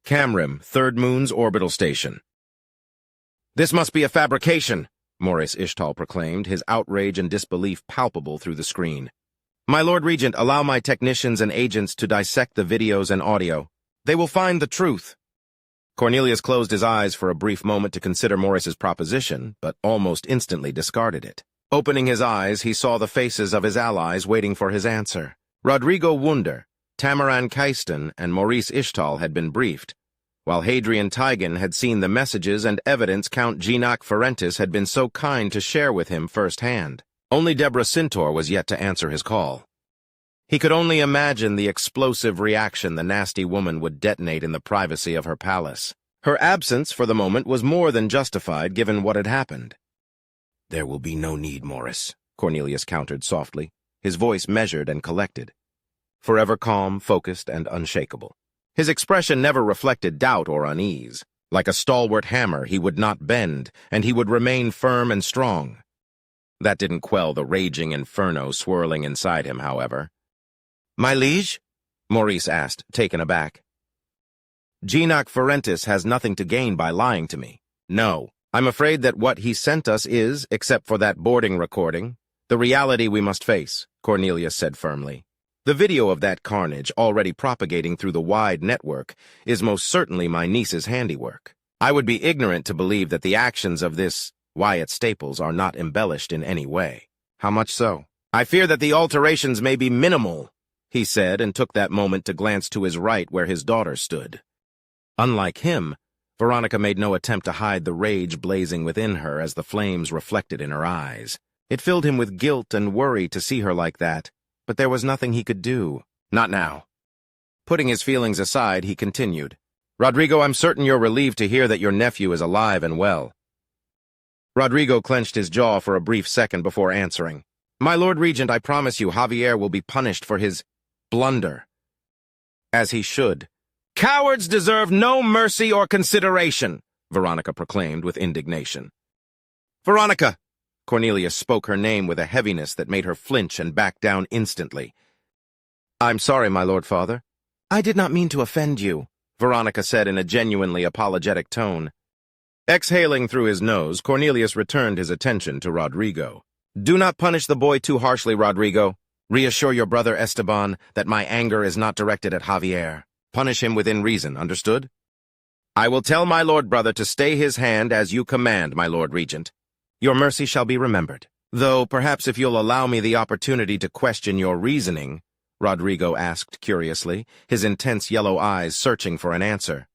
Camrim, Third Moon's orbital station. "This must be a fabrication," Maurice Ishtal proclaimed, his outrage and disbelief palpable through the screen. "My Lord Regent, allow my technicians and agents to dissect the videos and audio. They will find the truth." Cornelius closed his eyes for a brief moment to consider Maurice's proposition, but almost instantly discarded it. Opening his eyes, he saw the faces of his allies waiting for his answer. Rodrigo Wunder, Tamaran Keiston, and Maurice Ishtal had been briefed, while Hadrian Tigan had seen the messages and evidence Count Genac Ferentis had been so kind to share with him firsthand. Only Deborah Sintor was yet to answer his call. He could only imagine the explosive reaction the nasty woman would detonate in the privacy of her palace. Her absence, for the moment, was more than justified given what had happened. "There will be no need, Maurice," Cornelius countered softly, his voice measured and collected, forever calm, focused, and unshakable. His expression never reflected doubt or unease. Like a stalwart hammer, he would not bend, and he would remain firm and strong. That didn't quell the raging inferno swirling inside him, however. "My liege?" Maurice asked, taken aback. "Genac Ferentis has nothing to gain by lying to me. No, I'm afraid that what he sent us is, except for that boarding recording, the reality we must face," Cornelius said firmly. "The video of that carnage, already propagating through the wide network, is most certainly my niece's handiwork. I would be ignorant to believe that the actions of this Wyatt Staples are not embellished in any way. How much so? I fear that the alterations may be minimal," he said, and took that moment to glance to his right where his daughter stood. Unlike him, Veronica made no attempt to hide the rage blazing within her as the flames reflected in her eyes. It filled him with guilt and worry to see her like that, but there was nothing he could do. Not now. Putting his feelings aside, he continued, "Rodrigo, I'm certain you're relieved to hear that your nephew is alive and well." Rodrigo clenched his jaw for a brief second before answering. "My Lord Regent, I promise you Javier will be punished for his blunder. As he should." "Cowards deserve no mercy or consideration," Veronica proclaimed with indignation. "Veronica!" Cornelius spoke her name with a heaviness that made her flinch and back down instantly. "I'm sorry, my Lord Father. I did not mean to offend you," Veronica said in a genuinely apologetic tone. Exhaling through his nose, Cornelius returned his attention to Rodrigo. "Do not punish the boy too harshly, Rodrigo. Reassure your brother Esteban that my anger is not directed at Javier. Punish him within reason, understood?" "I will tell my lord brother to stay his hand as you command, my Lord Regent. Your mercy shall be remembered. Though perhaps if you'll allow me the opportunity to question your reasoning," Rodrigo asked curiously, his intense yellow eyes searching for an answer.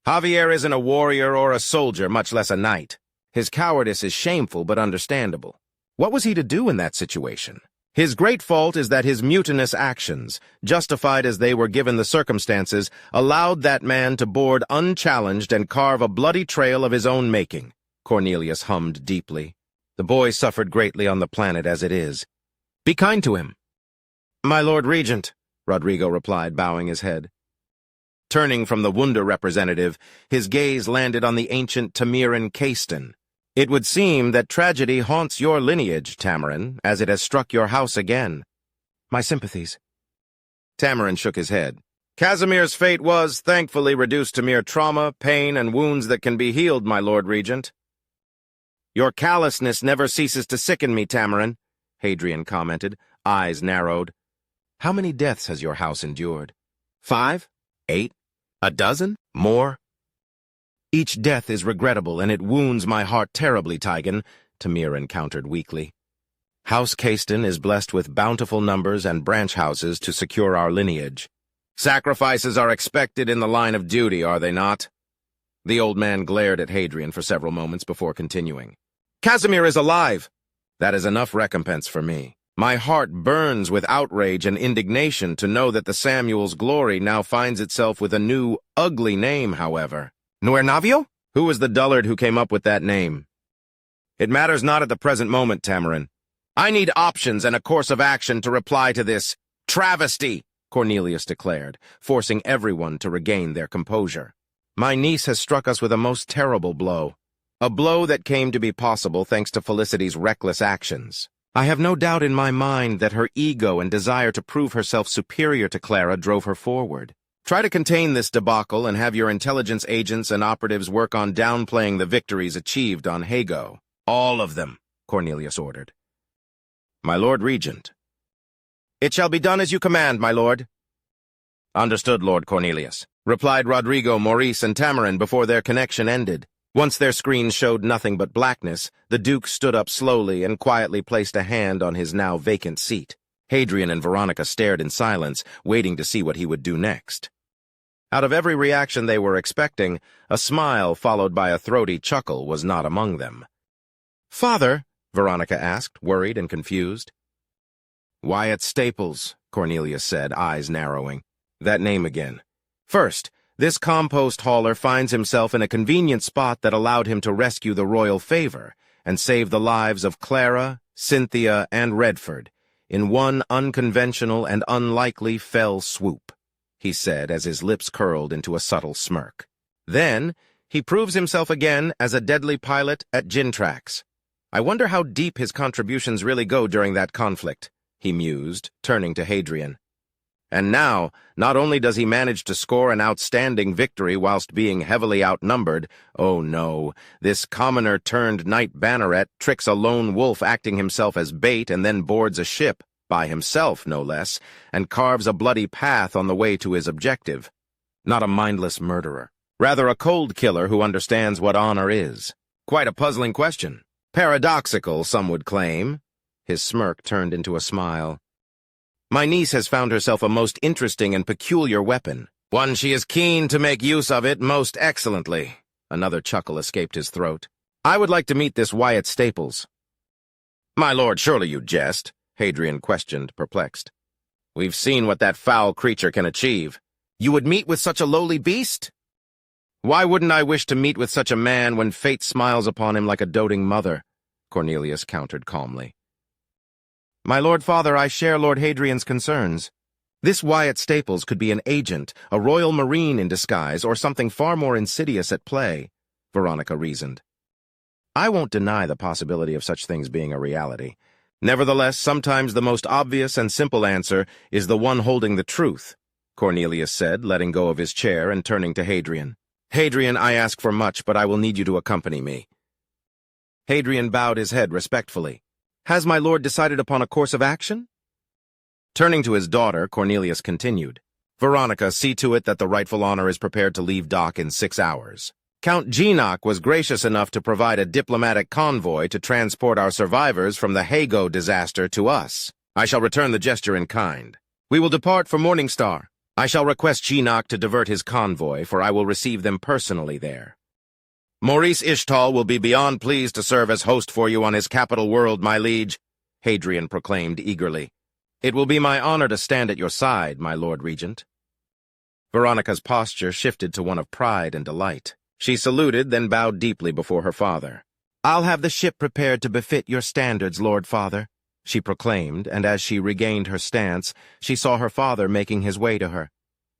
"Javier isn't a warrior or a soldier, much less a knight. His cowardice is shameful but understandable. What was he to do in that situation? His great fault is that his mutinous actions, justified as they were given the circumstances, allowed that man to board unchallenged and carve a bloody trail of his own making," Cornelius hummed deeply. "The boy suffered greatly on the planet as it is. Be kind to him." "My Lord Regent," Rodrigo replied, bowing his head. Turning from the Wunder representative, his gaze landed on the ancient Tamiran Keiston. "It would seem that tragedy haunts your lineage, Tamaran, as it has struck your house again." "My sympathies." Tamaran shook his head. "Casimir's fate was, thankfully, reduced to mere trauma, pain, and wounds that can be healed, my Lord Regent." "Your callousness never ceases to sicken me, Tamaran," Hadrian commented, eyes narrowed. "How many deaths has your house endured? 5? 8? A dozen? More?" "Each death is regrettable, and it wounds my heart terribly, Tigan," Tamiran countered weakly. "House Keiston is blessed with bountiful numbers and branch houses to secure our lineage. Sacrifices are expected in the line of duty, are they not?" The old man glared at Hadrian for several moments before continuing. "Casimir is alive. That is enough recompense for me. My heart burns with outrage and indignation to know that the Samuel's glory now finds itself with a new, ugly name, however. Nuernavio? Who was the dullard who came up with that name? It matters not at the present moment, Tamaran. I need options and a course of action to reply to this travesty," Cornelius declared, forcing everyone to regain their composure. "My niece has struck us with a most terrible blow. A blow that came to be possible thanks to Felicity's reckless actions. I have no doubt in my mind that her ego and desire to prove herself superior to Clara drove her forward. Try to contain this debacle and have your intelligence agents and operatives work on downplaying the victories achieved on Hago. All of them, Cornelius ordered. My Lord Regent. It shall be done as you command, my lord. Understood, Lord Cornelius, replied Rodrigo, Maurice, and Tamarin before their connection ended. Once their screens showed nothing but blackness, the Duke stood up slowly and quietly placed a hand on his now vacant seat. Hadrian and Veronica stared in silence, waiting to see what he would do next. Out of every reaction they were expecting, a smile followed by a throaty chuckle was not among them. Father, Veronica asked, worried and confused. Wyatt Staples, Cornelius said, eyes narrowing. That name again. First, this compost hauler finds himself in a convenient spot that allowed him to rescue the royal favor and save the lives of Clara, Cynthia, and Redford in one unconventional and unlikely fell swoop, he said as his lips curled into a subtle smirk. Then, he proves himself again as a deadly pilot at Gintrax. I wonder how deep his contributions really go during that conflict, he mused, turning to Hadrian. And now, not only does he manage to score an outstanding victory whilst being heavily outnumbered, oh no, this commoner-turned-knight banneret tricks a lone wolf acting himself as bait and then boards a ship, by himself no less, and carves a bloody path on the way to his objective. Not a mindless murderer, rather a cold killer who understands what honor is. Quite a puzzling question. Paradoxical, some would claim. His smirk turned into a smile. My niece has found herself a most interesting and peculiar weapon. One she is keen to make use of it most excellently. Another chuckle escaped his throat. I would like to meet this Wyatt Staples. My lord, surely you jest, Hadrian questioned, perplexed. We've seen what that foul creature can achieve. You would meet with such a lowly beast? Why wouldn't I wish to meet with such a man when fate smiles upon him like a doting mother? Cornelius countered calmly. My Lord Father, I share Lord Hadrian's concerns. This Wyatt Staples could be an agent, a royal marine in disguise, or something far more insidious at play, Veronica reasoned. I won't deny the possibility of such things being a reality. Nevertheless, sometimes the most obvious and simple answer is the one holding the truth, Cornelius said, letting go of his chair and turning to Hadrian. Hadrian, I ask for much, but I will need you to accompany me. Hadrian bowed his head respectfully. Has my lord decided upon a course of action? Turning to his daughter, Cornelius continued. Veronica, see to it that the rightful honor is prepared to leave dock in 6 hours. Count Geenock was gracious enough to provide a diplomatic convoy to transport our survivors from the Hago disaster to us. I shall return the gesture in kind. We will depart for Morningstar. I shall request Geenock to divert his convoy, for I will receive them personally there. Maurice Ishtal will be beyond pleased to serve as host for you on his capital world, my liege, Hadrian proclaimed eagerly. It will be my honor to stand at your side, my Lord Regent. Veronica's posture shifted to one of pride and delight. She saluted, then bowed deeply before her father. I'll have the ship prepared to befit your standards, Lord Father, she proclaimed, and as she regained her stance, she saw her father making his way to her.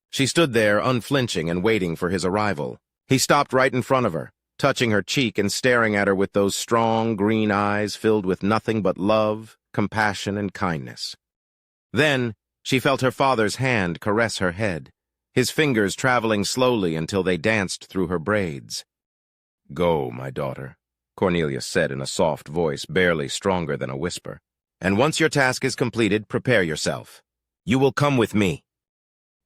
She stood there, unflinching and waiting for his arrival. He stopped right in front of her, touching her cheek and staring at her with those strong green eyes filled with nothing but love, compassion, and kindness. Then she felt her father's hand caress her head, his fingers traveling slowly until they danced through her braids. Go, my daughter, Cornelius said in a soft voice barely stronger than a whisper. And once your task is completed, prepare yourself. You will come with me.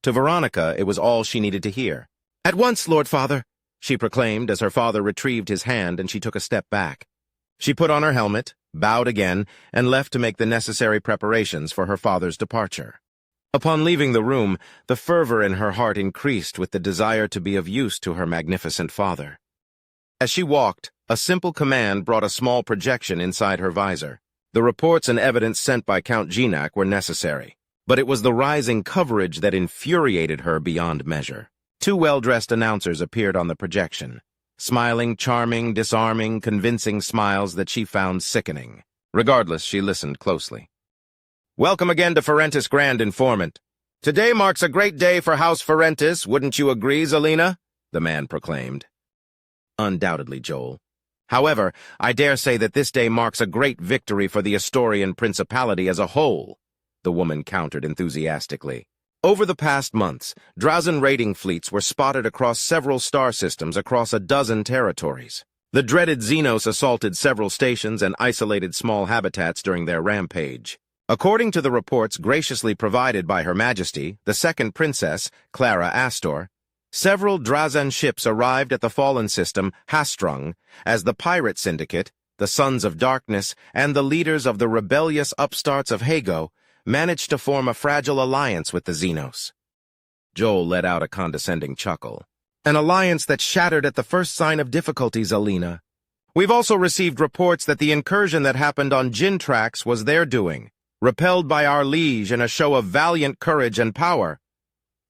To Veronica, it was all she needed to hear. At once, Lord Father, she proclaimed as her father retrieved his hand and she took a step back. She put on her helmet, bowed again, and left to make the necessary preparations for her father's departure. Upon leaving the room, the fervor in her heart increased with the desire to be of use to her magnificent father. As she walked, a simple command brought a small projection inside her visor. The reports and evidence sent by Count Geenock were necessary, but it was the rising coverage that infuriated her beyond measure. 2 well-dressed announcers appeared on the projection, smiling, charming, disarming, convincing smiles that she found sickening. Regardless, she listened closely. Welcome again to Ferentis Grand Informant. Today marks a great day for House Ferentis, wouldn't you agree, Zelina? The man proclaimed. Undoubtedly, Joel. However, I dare say that this day marks a great victory for the Astorian Principality as a whole, the woman countered enthusiastically. Over the past months, Drazen raiding fleets were spotted across several star systems across a dozen territories. The dreaded Xenos assaulted several stations and isolated small habitats during their rampage. According to the reports graciously provided by Her Majesty, the Second Princess, Clara Astor, several Drazen ships arrived at the fallen system, Hastrung, as the Pirate Syndicate, the Sons of Darkness, and the leaders of the rebellious upstarts of Hago managed to form a fragile alliance with the Xenos. Joel let out a condescending chuckle. An alliance that shattered at the first sign of difficulties, Alina. We've also received reports that the incursion that happened on Jintrax was their doing, repelled by our liege in a show of valiant courage and power.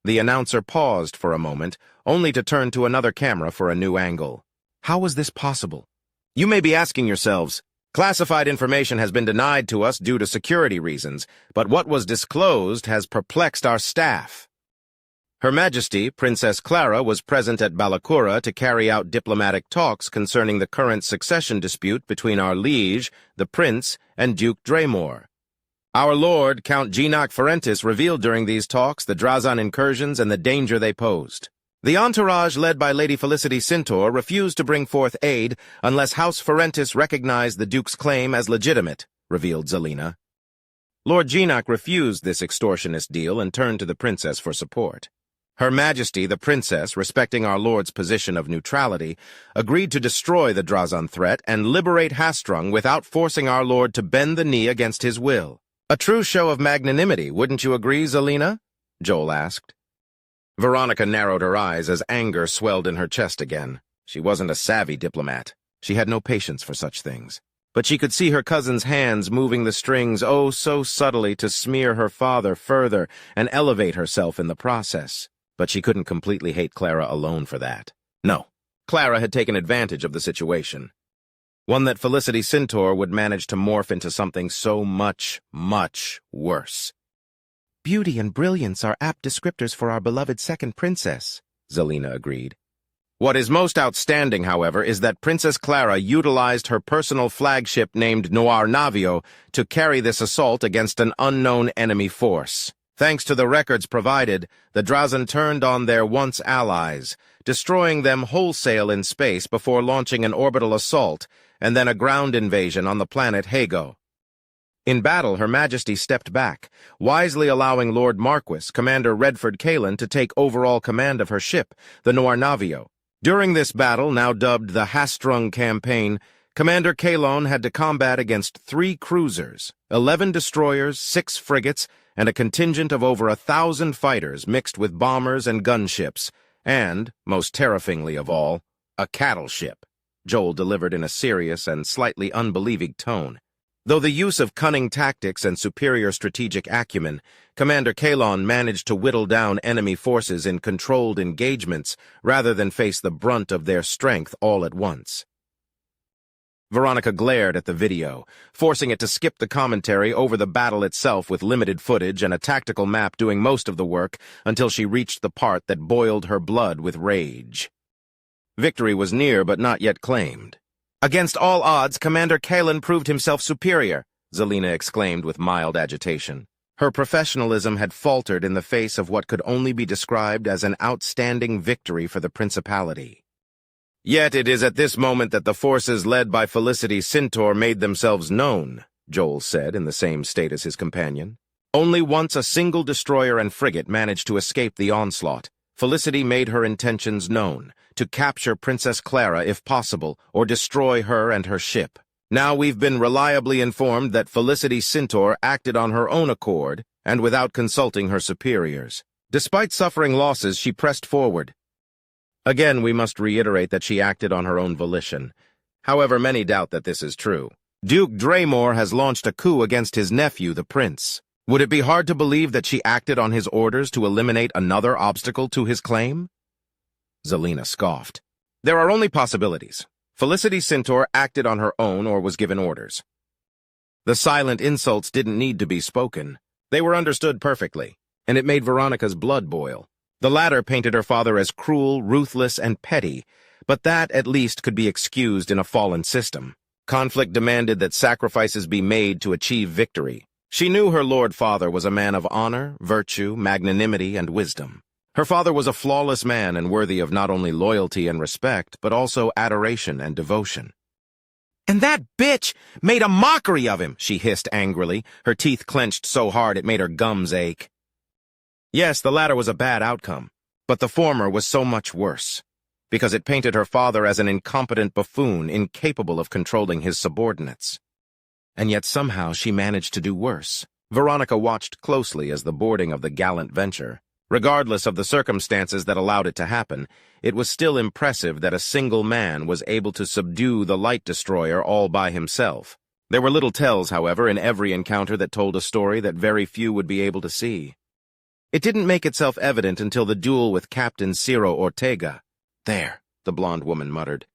The announcer paused for a moment, only to turn to another camera for a new angle. How was this possible? You may be asking yourselves, classified information has been denied to us due to security reasons, but what was disclosed has perplexed our staff. Her Majesty, Princess Clara, was present at Balakura to carry out diplomatic talks concerning the current succession dispute between our liege, the Prince, and Duke Draymore. Our Lord, Count Geenock Ferentis, revealed during these talks the Drazen incursions and the danger they posed. The entourage led by Lady Felicity Sintor refused to bring forth aid unless House Ferentis recognized the Duke's claim as legitimate, revealed Zelina. Lord Geenock refused this extortionist deal and turned to the Princess for support. Her Majesty, the Princess, respecting our Lord's position of neutrality, agreed to destroy the Drazen threat and liberate Hastrung without forcing our Lord to bend the knee against his will. A true show of magnanimity, wouldn't you agree, Zelina? Joel asked. Veronica narrowed her eyes as anger swelled in her chest again. She wasn't a savvy diplomat. She had no patience for such things. But she could see her cousin's hands moving the strings oh so subtly to smear her father further and elevate herself in the process. But she couldn't completely hate Clara alone for that. No, Clara had taken advantage of the situation. One that Felicity Sintor would manage to morph into something so much, much worse. Beauty and brilliance are apt descriptors for our beloved second princess, Zelina agreed. What is most outstanding, however, is that Princess Clara utilized her personal flagship named Noir Navio to carry this assault against an unknown enemy force. Thanks to the records provided, the Drazen turned on their once allies, destroying them wholesale in space before launching an orbital assault and then a ground invasion on the planet Hago. In battle, Her Majesty stepped back, wisely allowing Lord Marquis, Commander Redford Kalin, to take overall command of her ship, the Noir Navio. During this battle, now dubbed the Hastrung Campaign, Commander Kalon had to combat against 3 cruisers, 11 destroyers, 6 frigates, and a contingent of over 1,000 fighters mixed with bombers and gunships, and, most terrifyingly of all, a cattle ship, Joel delivered in a serious and slightly unbelieving tone. Though the use of cunning tactics and superior strategic acumen, Commander Kalon managed to whittle down enemy forces in controlled engagements rather than face the brunt of their strength all at once. Veronica glared at the video, forcing it to skip the commentary over the battle itself with limited footage and a tactical map doing most of the work until she reached the part that boiled her blood with rage. Victory was near but not yet claimed. Against all odds, Commander Kalin proved himself superior, Zelina exclaimed with mild agitation. Her professionalism had faltered in the face of what could only be described as an outstanding victory for the Principality. Yet it is at this moment that the forces led by Felicity Sintor made themselves known, Joel said in the same state as his companion. Only once a single destroyer and frigate managed to escape the onslaught. Felicity made her intentions known, to capture Princess Clara if possible, or destroy her and her ship. Now we've been reliably informed that Felicity Sintor acted on her own accord and without consulting her superiors. Despite suffering losses, she pressed forward. Again, we must reiterate that she acted on her own volition. However, many doubt that this is true. Duke Draymore has launched a coup against his nephew, the Prince. Would it be hard to believe that she acted on his orders to eliminate another obstacle to his claim? Zelina scoffed. There are only possibilities. Felicity Sintor acted on her own or was given orders. The silent insults didn't need to be spoken. They were understood perfectly, and it made Veronica's blood boil. The latter painted her father as cruel, ruthless, and petty, but that at least could be excused in a fallen system. Conflict demanded that sacrifices be made to achieve victory. She knew her Lord Father was a man of honor, virtue, magnanimity, and wisdom. Her father was a flawless man and worthy of not only loyalty and respect, but also adoration and devotion. "And that bitch made a mockery of him," she hissed angrily, her teeth clenched so hard it made her gums ache. Yes, the latter was a bad outcome, but the former was so much worse, because it painted her father as an incompetent buffoon incapable of controlling his subordinates. And yet somehow she managed to do worse. Veronica watched closely as the boarding of the gallant venture. Regardless of the circumstances that allowed it to happen, it was still impressive that a single man was able to subdue the light destroyer all by himself. There were little tells, however, in every encounter that told a story that very few would be able to see. It didn't make itself evident until the duel with Captain Ciro Ortega. "There," the blonde woman muttered.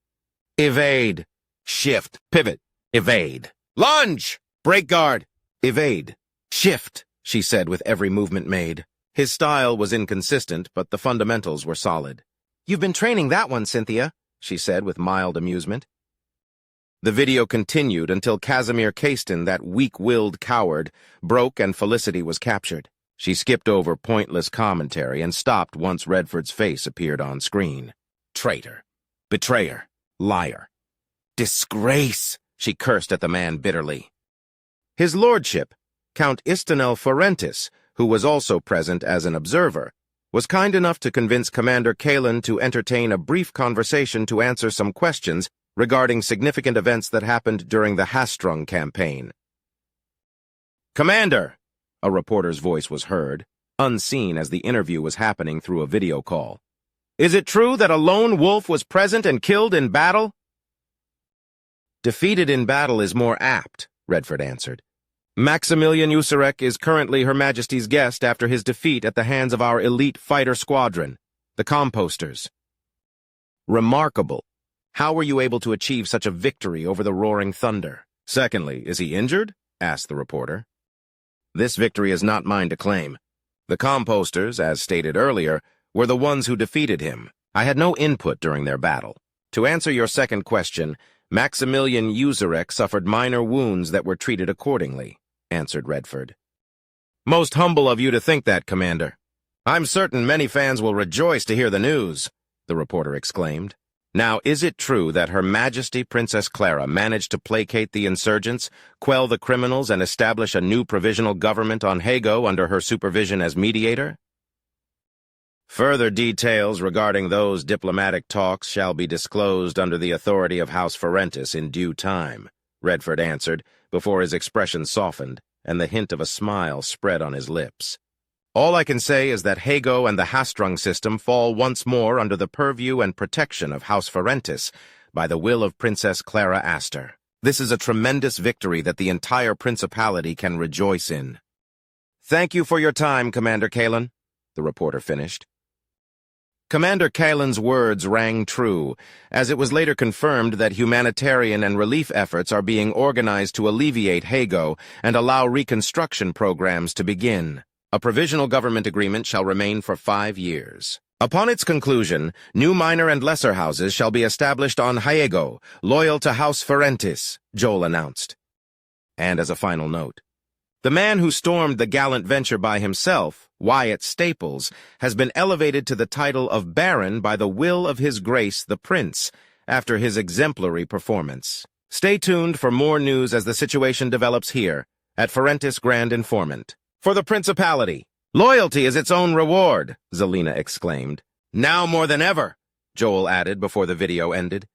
"Evade. Shift. Pivot. Evade. Lunge! Break guard. Evade. Shift," she said with every movement made. His style was inconsistent, but the fundamentals were solid. "You've been training that one, Cynthia," she said with mild amusement. The video continued until Casimir Caiston, that weak-willed coward, broke and Felicity was captured. She skipped over pointless commentary and stopped once Redford's face appeared on screen. Traitor. Betrayer. Liar. Disgrace, she cursed at the man bitterly. His lordship, Count Istanel Forentis, who was also present as an observer, was kind enough to convince Commander Kalen to entertain a brief conversation to answer some questions regarding significant events that happened during the Hastrung campaign. "Commander," a reporter's voice was heard, unseen as the interview was happening through a video call. "Is it true that a lone wolf was present and killed in battle?" "Defeated in battle is more apt," Redford answered. "Maximilian Usurek is currently Her Majesty's guest after his defeat at the hands of our elite fighter squadron, the Composters." "Remarkable. How were you able to achieve such a victory over the Roaring Thunder? Secondly, is he injured?" asked the reporter. "This victory is not mine to claim. The Composters, as stated earlier, were the ones who defeated him. I had no input during their battle. To answer your second question, Maximilian Usurek suffered minor wounds that were treated accordingly," answered Redford. "Most humble of you to think that, Commander. I'm certain many fans will rejoice to hear the news," the reporter exclaimed. "Now, is it true that Her Majesty Princess Clara managed to placate the insurgents, quell the criminals, and establish a new provisional government on Hago under her supervision as mediator?" "Further details regarding those diplomatic talks shall be disclosed under the authority of House Forentis in due time," Redford answered, before his expression softened, and the hint of a smile spread on his lips. "All I can say is that Hago and the Hastrung system fall once more under the purview and protection of House Forentis by the will of Princess Clara Astor. This is a tremendous victory that the entire principality can rejoice in." "Thank you for your time, Commander Kalen," the reporter finished. Commander Kalen's words rang true, as it was later confirmed that humanitarian and relief efforts are being organized to alleviate Hago and allow reconstruction programs to begin. A provisional government agreement shall remain for 5 years. Upon its conclusion, new minor and lesser houses shall be established on Haego, loyal to House Forentis, Joel announced. And as a final note, the man who stormed the gallant venture by himself, Wyatt Staples, has been elevated to the title of Baron by the will of His Grace the Prince, after his exemplary performance. Stay tuned for more news as the situation develops here, at Forentis Grand Informant. "For the Principality, loyalty is its own reward," Zelina exclaimed. "Now more than ever," Joel added before the video ended.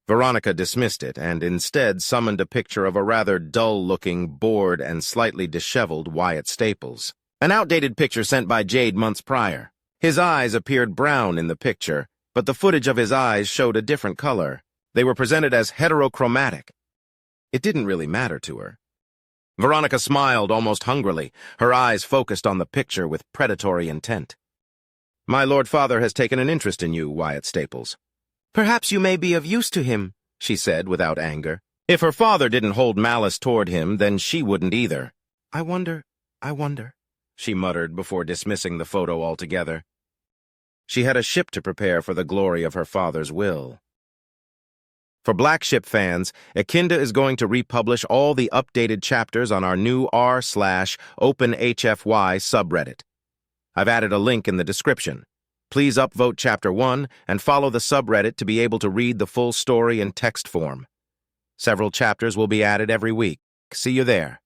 Veronica dismissed it and instead summoned a picture of a rather dull-looking, bored, and slightly disheveled Wyatt Staples. An outdated picture sent by Jade months prior. His eyes appeared brown in the picture, but the footage of his eyes showed a different color. They were presented as heterochromatic. It didn't really matter to her. Veronica smiled almost hungrily, her eyes focused on the picture with predatory intent. "My Lord Father has taken an interest in you, Wyatt Staples. Perhaps you may be of use to him," she said without anger. If her father didn't hold malice toward him, then she wouldn't either. I wonder, she muttered before dismissing the photo altogether. She had a ship to prepare for the glory of her father's will. For Black Ship fans, Akinda is going to republish all the updated chapters on our new r/OpenHFY subreddit. I've added a link in the description. Please upvote Chapter 1 and follow the subreddit to be able to read the full story in text form. Several chapters will be added every week. See you there.